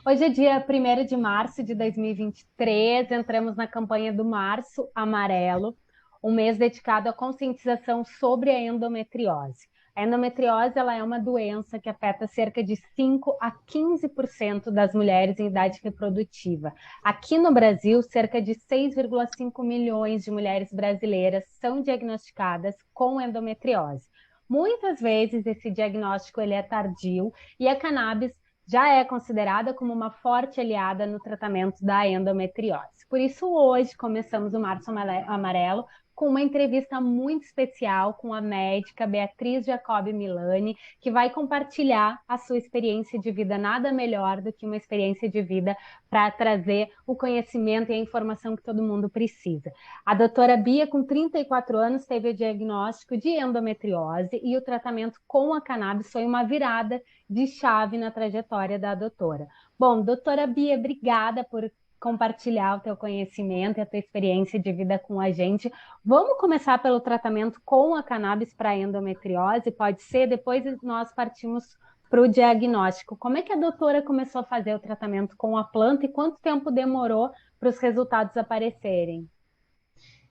Hoje é dia 1º de março de 2023, entramos na campanha do Março Amarelo, um mês dedicado à conscientização sobre a endometriose. A endometriose ela é uma doença que afeta cerca de 5 a 15% das mulheres em idade reprodutiva. Aqui no Brasil, cerca de 6,5 milhões de mulheres brasileiras são diagnosticadas com endometriose. Muitas vezes esse diagnóstico ele é tardio e a cannabis já é considerada como uma forte aliada no tratamento da endometriose. Por isso, hoje começamos o Março Amarelo com uma entrevista muito especial com a médica Beatriz Jacob Milani, que vai compartilhar a sua experiência de vida. Nada melhor do que uma experiência de vida para trazer o conhecimento e a informação que todo mundo precisa. A doutora Bia, com 34 anos, teve o diagnóstico de endometriose e o tratamento com a cannabis foi uma virada de chave na trajetória da doutora. Bom, doutora Bia, obrigada por compartilhar o teu conhecimento e a tua experiência de vida com a gente. Vamos começar pelo tratamento com a cannabis para endometriose, pode ser? Depois nós partimos para o diagnóstico. Como é que a doutora começou a fazer o tratamento com a planta e quanto tempo demorou para os resultados aparecerem?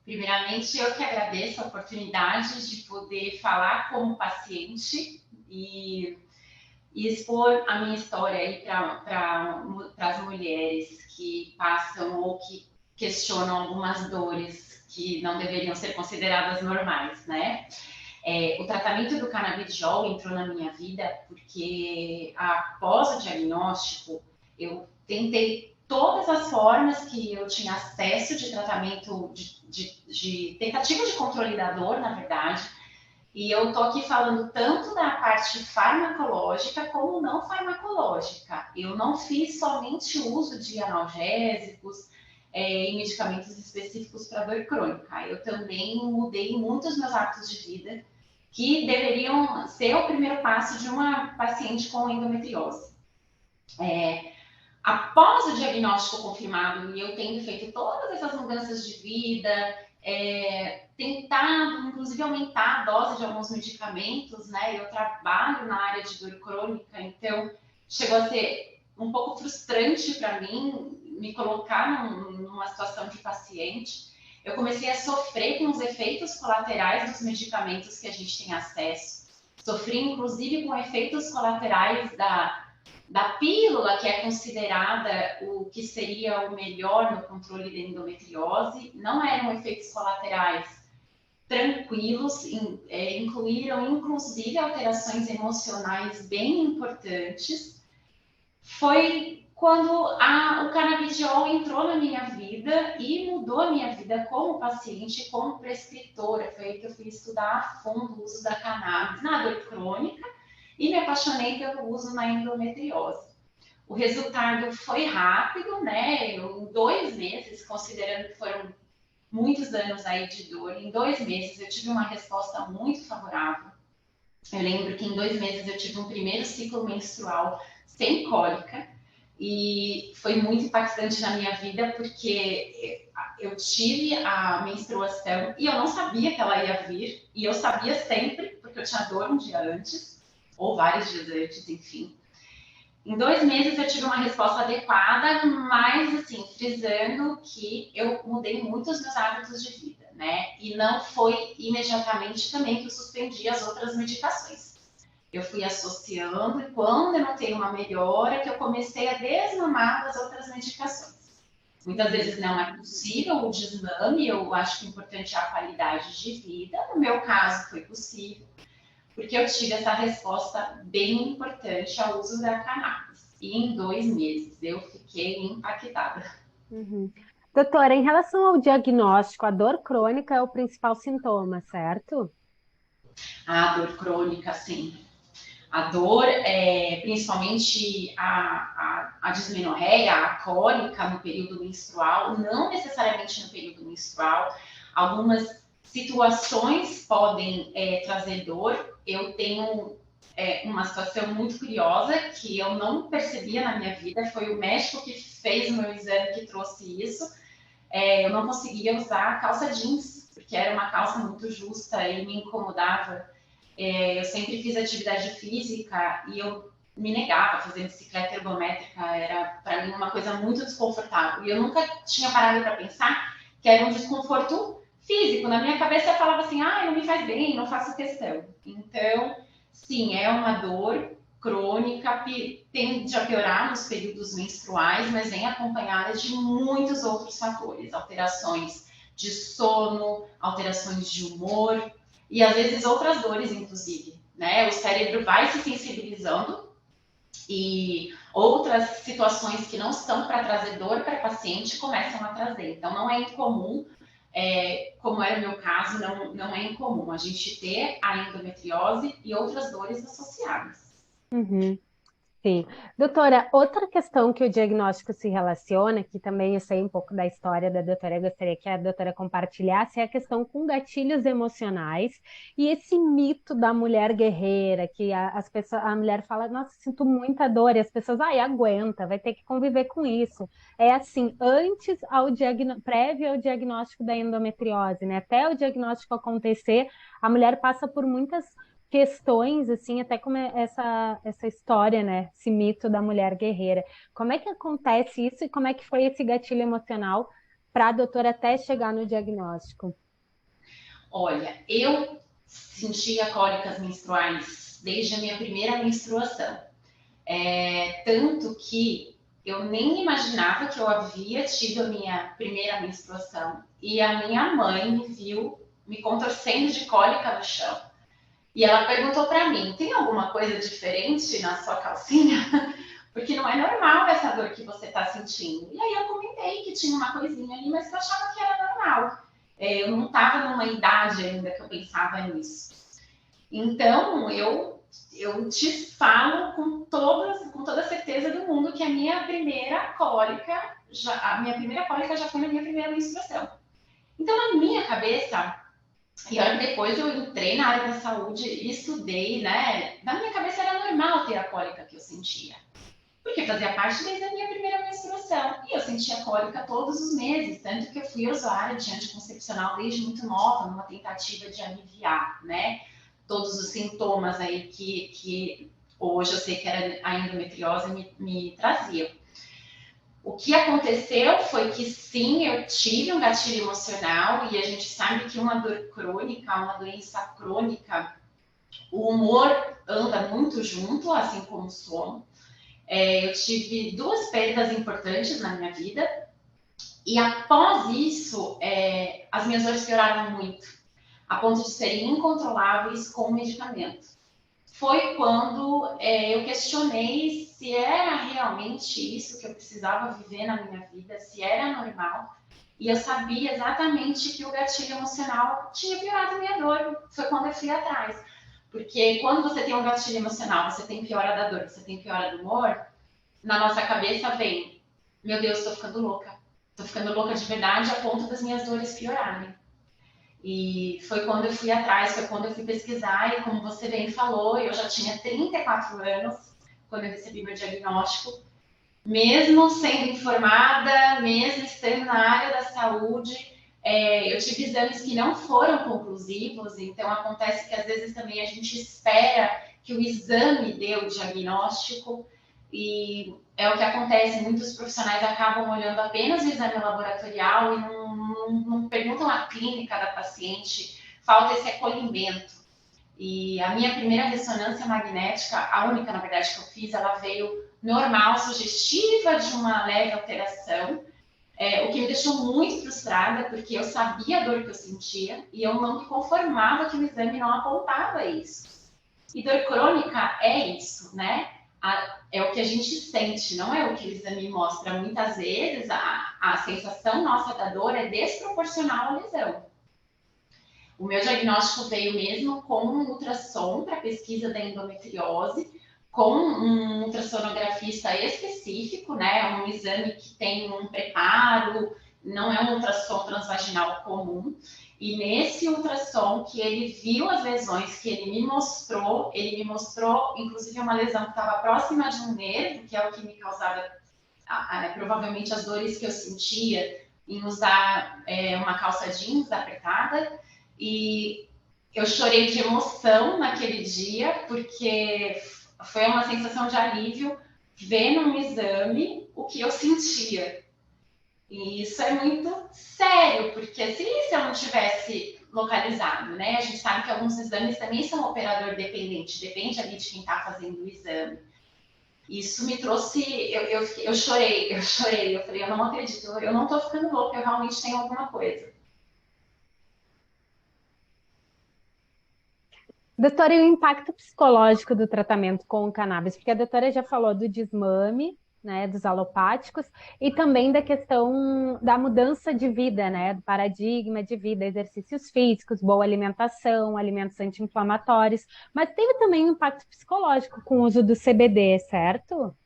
Primeiramente, eu que agradeço a oportunidade de poder falar como paciente e expor a minha história aí para as mulheres que passam ou que questionam algumas dores que não deveriam ser consideradas normais, né? O tratamento do canabidiol entrou na minha vida porque após o diagnóstico eu tentei todas as formas que eu tinha acesso de tratamento, de tentativa de controle da dor, na verdade, e eu tô aqui falando tanto da parte farmacológica como não farmacológica. Eu não fiz somente uso de analgésicos e medicamentos específicos para dor crônica. Eu também mudei muitos meus hábitos de vida que deveriam ser o primeiro passo de uma paciente com endometriose. Após o diagnóstico confirmado e eu tendo feito todas essas mudanças de vida, tentado, inclusive, aumentar a dose de alguns medicamentos, né? Eu trabalho na área de dor crônica, então chegou a ser um pouco frustrante para mim me colocar numa situação de paciente. Eu comecei a sofrer com os efeitos colaterais dos medicamentos que a gente tem acesso. Sofri, inclusive, com efeitos colaterais da pílula, que é considerada o que seria o melhor no controle da endometriose. Não eram efeitos colaterais tranquilos, incluíram inclusive alterações emocionais bem importantes. Foi quando o canabidiol entrou na minha vida e mudou a minha vida como paciente, como prescritora. Foi aí que eu fui estudar a fundo o uso da cannabis na dor crônica e me apaixonei pelo uso na endometriose. O resultado foi rápido, né? Em 2 meses, considerando que foram muitos anos aí de dor, em 2 meses eu tive uma resposta muito favorável. Eu lembro que em 2 meses eu tive um primeiro ciclo menstrual sem cólica e foi muito impactante na minha vida porque eu tive a menstruação e eu não sabia que ela ia vir, e eu sabia sempre, porque eu tinha dor um dia antes, ou vários dias antes, enfim. Em 2 meses eu tive uma resposta adequada, mas assim, frisando que eu mudei muito os meus hábitos de vida, né? E não foi imediatamente também que eu suspendi as outras medicações. Eu fui associando e quando eu notei uma melhora, que eu comecei a desmamar das outras medicações. Muitas vezes não é possível o desmame, eu acho que o importante é a qualidade de vida. No meu caso, foi possível, porque eu tive essa resposta bem importante ao uso da cannabis. E em 2 meses eu fiquei impactada. Uhum. Doutora, em relação ao diagnóstico, a dor crônica é o principal sintoma, certo? A dor crônica, sim. A dor, principalmente a dismenorreia, a cólica no período menstrual, não necessariamente no período menstrual. Algumas situações podem trazer dor. Eu tenho uma situação muito curiosa que eu não percebia na minha vida. Foi o médico que fez o meu exame que trouxe isso. Eu não conseguia usar calça jeans, porque era uma calça muito justa e me incomodava. Eu sempre fiz atividade física e eu me negava a fazer bicicleta ergométrica, era para mim uma coisa muito desconfortável. E eu nunca tinha parado para pensar que era um desconforto físico. Na minha cabeça eu falava assim, não me faz bem, não faço questão. Então, sim, é uma dor crônica, tende a piorar nos períodos menstruais, mas vem acompanhada de muitos outros fatores, alterações de sono, alterações de humor e às vezes outras dores, inclusive, né? O cérebro vai se sensibilizando e outras situações que não estão para trazer dor para o paciente começam a trazer. Então, não é incomum, como era o meu caso, não é incomum a gente ter a endometriose e outras dores associadas. Uhum. Sim. Doutora, outra questão que o diagnóstico se relaciona, que também eu sei um pouco da história da doutora, eu gostaria que a doutora compartilhasse, é a questão com gatilhos emocionais e esse mito da mulher guerreira, que as pessoas, a mulher fala, nossa, sinto muita dor, e as pessoas, aguenta, vai ter que conviver com isso. É assim, antes prévio ao diagnóstico da endometriose, né? Até o diagnóstico acontecer, a mulher passa por muitas questões, assim, até como essa história, né? Esse mito da mulher guerreira. Como é que acontece isso e como é que foi esse gatilho emocional para a doutora até chegar no diagnóstico? Olha, eu sentia cólicas menstruais desde a minha primeira menstruação. Tanto que eu nem imaginava que eu havia tido a minha primeira menstruação. E a minha mãe me viu me contorcendo de cólica no chão. E ela perguntou para mim: tem alguma coisa diferente na sua calcinha? Porque não é normal essa dor que você está sentindo. E aí eu comentei que tinha uma coisinha ali, mas que eu achava que era normal. Eu não estava numa idade ainda que eu pensava nisso. Então, eu te falo com toda a certeza do mundo que a minha primeira cólica já foi na minha primeira menstruação. Então, na minha cabeça, e olha que depois eu entrei na área da saúde e estudei, né? Na minha cabeça era normal ter a cólica que eu sentia. Porque fazia parte desde a minha primeira menstruação. E eu sentia cólica todos os meses, tanto que eu fui usuária de anticoncepcional desde muito nova, numa tentativa de aliviar, né? Todos os sintomas aí que hoje eu sei que era a endometriose me trazia. O que aconteceu foi que sim, eu tive um gatilho emocional e a gente sabe que uma dor crônica, uma doença crônica, o humor anda muito junto, assim como o sono. Eu tive duas perdas importantes na minha vida e após isso, as minhas dores pioraram muito, a ponto de serem incontroláveis com o medicamento. Foi quando eu questionei se era realmente isso que eu precisava viver na minha vida, se era normal. E eu sabia exatamente que o gatilho emocional tinha piorado a minha dor. Foi quando eu fui atrás. Porque quando você tem um gatilho emocional, você tem piora da dor, você tem piora do humor, na nossa cabeça vem, meu Deus, estou ficando louca. Estou ficando louca de verdade a ponto das minhas dores piorarem. E foi quando eu fui atrás, foi quando eu fui pesquisar, e como você bem falou, eu já tinha 34 anos quando eu recebi meu diagnóstico, mesmo sendo informada, mesmo estando na área da saúde, eu tive exames que não foram conclusivos, então acontece que às vezes também a gente espera que o exame dê o diagnóstico, e é o que acontece, muitos profissionais acabam olhando apenas o exame laboratorial e não perguntam a clínica da paciente, falta esse acolhimento. E a minha primeira ressonância magnética, a única, na verdade, que eu fiz, ela veio normal, sugestiva de uma leve alteração, o que me deixou muito frustrada, porque eu sabia a dor que eu sentia e eu não me conformava que o exame não apontava isso. E dor crônica é isso, né? É o que a gente sente, não é o que o exame mostra. Muitas vezes a sensação nossa da dor é desproporcional à lesão. O meu diagnóstico veio mesmo com um ultrassom para pesquisa da endometriose, com um ultrassonografista específico, né? Um exame que tem um preparo, não é um ultrassom transvaginal comum. E nesse ultrassom que ele viu as lesões que ele me mostrou inclusive uma lesão que estava próxima de um nervo, que é o que me causava provavelmente as dores que eu sentia em usar uma calça jeans apertada. E eu chorei de emoção naquele dia, porque foi uma sensação de alívio ver num exame o que eu sentia. E isso é muito sério, porque se eu não tivesse localizado, né? A gente sabe que alguns exames também são operador dependente, depende ali de quem está fazendo o exame. Isso me trouxe, eu chorei, eu falei, eu não acredito, eu não estou ficando louca, eu realmente tenho alguma coisa. Doutora, e o impacto psicológico do tratamento com o cannabis? Porque a doutora já falou do desmame, né, dos alopáticos, e também da questão da mudança de vida, né, do paradigma de vida, exercícios físicos, boa alimentação, alimentos anti-inflamatórios, mas teve também um impacto psicológico com o uso do CBD, certo?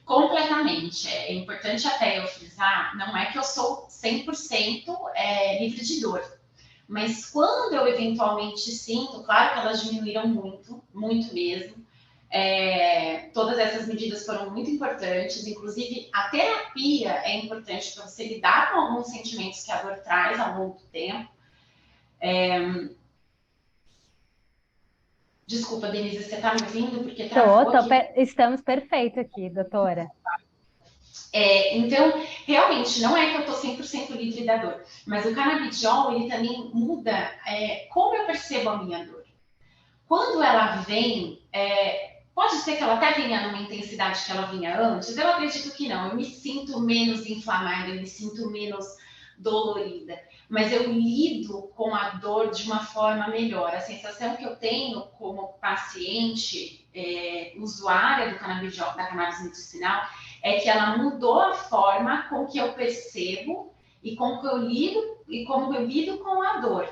Completamente. É importante até eu frisar, não é que eu sou 100% livre de dor. Mas quando eu eventualmente sinto, claro que elas diminuíram muito, muito mesmo. Todas essas medidas foram muito importantes, inclusive a terapia é importante para você lidar com alguns sentimentos que a dor traz ao longo do tempo. Desculpa, Denise, você está me ouvindo? Porque travou aqui. Estamos perfeitos aqui, doutora. Então, realmente, não é que eu estou 100% livre da dor, mas o canabidiol, ele também muda como eu percebo a minha dor. Quando ela vem, pode ser que ela até venha numa intensidade que ela vinha antes, eu acredito que não, eu me sinto menos inflamada, eu me sinto menos dolorida, mas eu lido com a dor de uma forma melhor. A sensação que eu tenho como paciente, usuária do canabidiol, da cannabis medicinal, é que ela mudou a forma com que eu percebo e com que eu lido e como eu lido com a dor.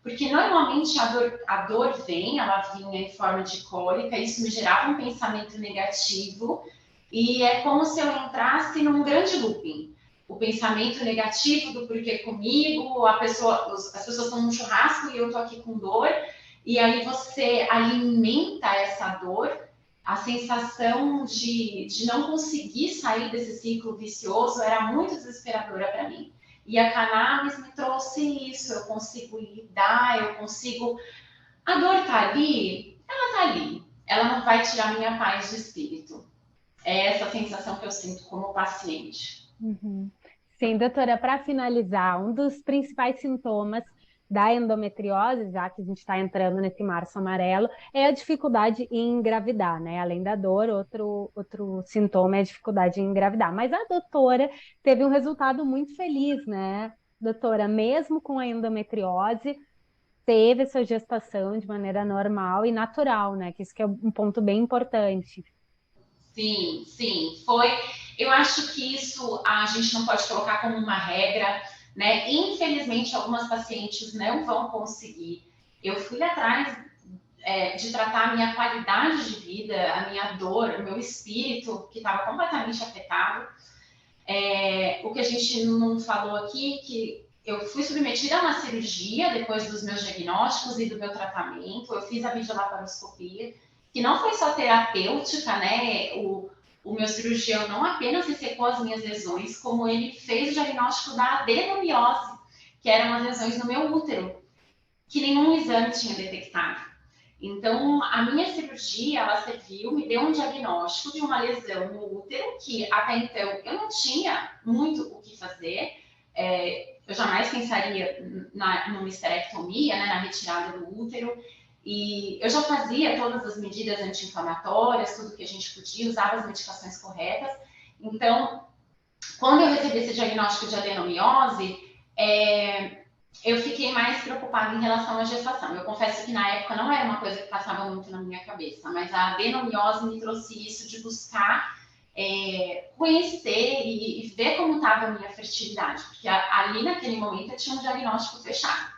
Porque normalmente a dor vem, ela vinha em forma de cólica, isso me gerava um pensamento negativo e é como se eu entrasse num grande looping. O pensamento negativo do porquê comigo, as pessoas estão no churrasco e eu tô aqui com dor, e aí você alimenta essa dor, a sensação de não conseguir sair desse ciclo vicioso era muito desesperadora para mim. E a cannabis me trouxe isso, eu consigo lidar, eu consigo... A dor tá ali, ela tá ali. Ela não vai tirar minha paz de espírito. É essa sensação que eu sinto como paciente. Uhum. Sim, doutora, para finalizar, um dos principais sintomas da endometriose, já que a gente está entrando nesse março amarelo, é a dificuldade em engravidar, né? Além da dor, outro sintoma é a dificuldade em engravidar. Mas a doutora teve um resultado muito feliz, né? Doutora, mesmo com a endometriose, teve sua gestação de maneira normal e natural, né? Que isso que é um ponto bem importante. Sim, sim, foi. Eu acho que isso a gente não pode colocar como uma regra, né? Infelizmente, algumas pacientes não vão conseguir. Eu fui atrás de tratar a minha qualidade de vida, a minha dor, o meu espírito, que estava completamente afetado. O que a gente não falou aqui, que eu fui submetida a uma cirurgia depois dos meus diagnósticos e do meu tratamento. Eu fiz a videolaparoscopia, que não foi só terapêutica, né? O meu cirurgião não apenas ressecou as minhas lesões, como ele fez o diagnóstico da adenomiose, que eram as lesões no meu útero, que nenhum exame tinha detectado. Então, a minha cirurgia, ela serviu, me deu um diagnóstico de uma lesão no útero, que até então eu não tinha muito o que fazer. Eu jamais pensaria numa esterectomia, né, na retirada do útero. E eu já fazia todas as medidas anti-inflamatórias, tudo que a gente podia, usava as medicações corretas. Então, quando eu recebi esse diagnóstico de adenomiose, eu fiquei mais preocupada em relação à gestação. Eu confesso que na época não era uma coisa que passava muito na minha cabeça, mas a adenomiose me trouxe isso de buscar conhecer e ver como estava a minha fertilidade, porque ali naquele momento eu tinha um diagnóstico fechado.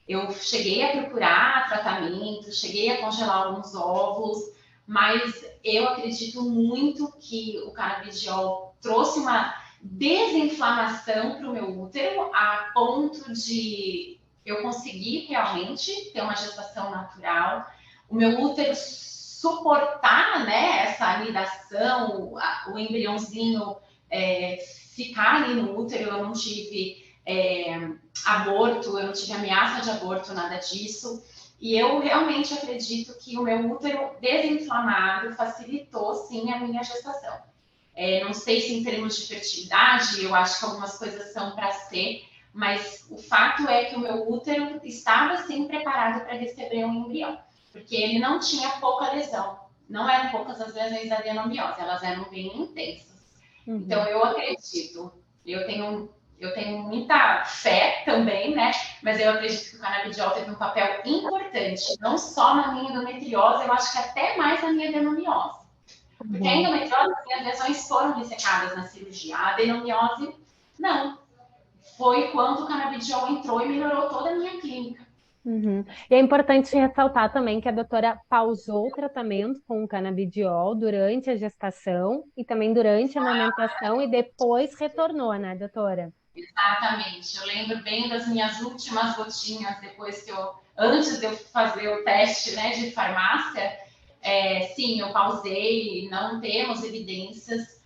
Eu cheguei a procurar tratamento, cheguei a congelar alguns óvulos, mas eu acredito muito que o canabidiol trouxe uma desinflamação para o meu útero, a ponto de eu conseguir realmente ter uma gestação natural, o meu útero suportar, né, essa anidação, o embriãozinho ficar ali no útero. Eu não tive aborto, eu não tive ameaça de aborto, nada disso. E eu realmente acredito que o meu útero desinflamado facilitou, sim, a minha gestação. Não sei se em termos de fertilidade, eu acho que algumas coisas são para ser, mas o fato é que o meu útero estava, sim, preparado para receber um embrião, porque ele não tinha pouca lesão. Não eram poucas as lesões da adenomiose, elas eram bem intensas. Então, eu acredito, eu tenho muita fé também, né? Mas eu acredito que o canabidiol teve um papel importante, não só na minha endometriose, eu acho que até mais na minha adenomiose. Porque a endometriose, as lesões foram ressecadas na cirurgia. A adenomiose, não. Foi quando o canabidiol entrou e melhorou toda a minha clínica. Uhum. E é importante ressaltar também que a doutora pausou o tratamento com o canabidiol durante a gestação e também durante a amamentação e depois retornou, né, doutora? Exatamente. Eu lembro bem das minhas últimas gotinhas depois que antes de eu fazer o teste, né, de farmácia. Sim, eu pausei. Não temos evidências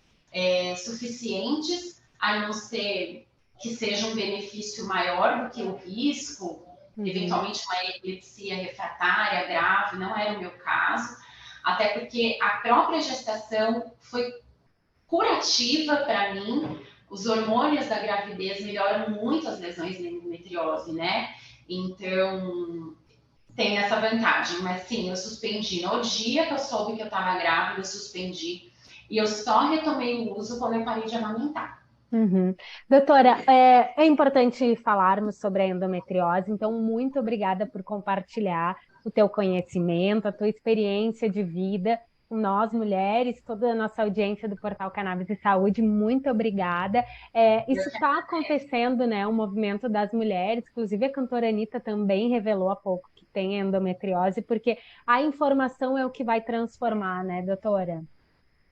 suficientes, a não ser que seja um benefício maior do que o risco, eventualmente uma epilepsia refratária grave, não era o meu caso, até porque a própria gestação foi curativa para mim. Os hormônios da gravidez melhoram muito as lesões da endometriose, né? Então, tem essa vantagem. Mas sim, eu suspendi. No dia que eu soube que eu estava grávida, eu suspendi. E eu só retomei o uso quando eu parei de amamentar. Uhum. Doutora, é importante falarmos sobre a endometriose, então muito obrigada por compartilhar o teu conhecimento, a tua experiência de vida com nós mulheres, toda a nossa audiência do Portal Cannabis e Saúde, muito obrigada. Isso está acontecendo, né, o movimento das mulheres, inclusive a cantora Anitta também revelou há pouco que tem endometriose, porque a informação é o que vai transformar, né, doutora?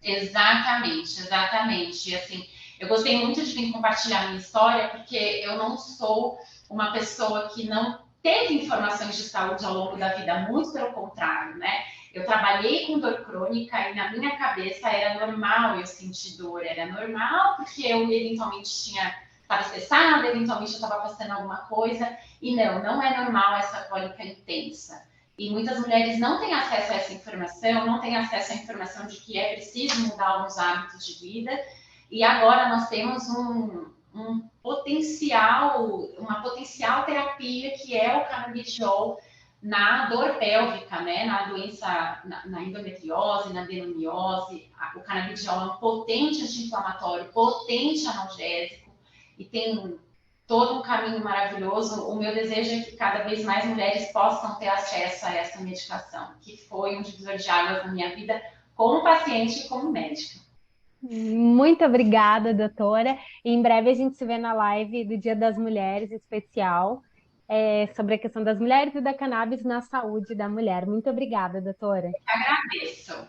Exatamente, exatamente. E assim, eu gostei muito de vir compartilhar a minha história, porque eu não sou uma pessoa que não teve informações de saúde ao longo da vida, muito pelo contrário, né? Eu trabalhei com dor crônica e na minha cabeça era normal eu sentir dor, era normal porque eu eventualmente estava estressada, eventualmente eu estava passando alguma coisa, e não é normal essa cólica intensa. E muitas mulheres não têm acesso a essa informação, não têm acesso à informação de que é preciso mudar alguns hábitos de vida. E agora nós temos uma potencial terapia que é o canabidiol na dor pélvica, né? Na doença, na endometriose, na adenomiose. O canabidiol é um potente anti-inflamatório, potente analgésico e tem todo um caminho maravilhoso. O meu desejo é que cada vez mais mulheres possam ter acesso a essa medicação, que foi um divisor de águas na minha vida como paciente e como médica. Muito obrigada, doutora. E em breve a gente se vê na live do Dia das Mulheres especial, sobre a questão das mulheres e da cannabis na saúde da mulher. Muito obrigada, doutora. Agradeço.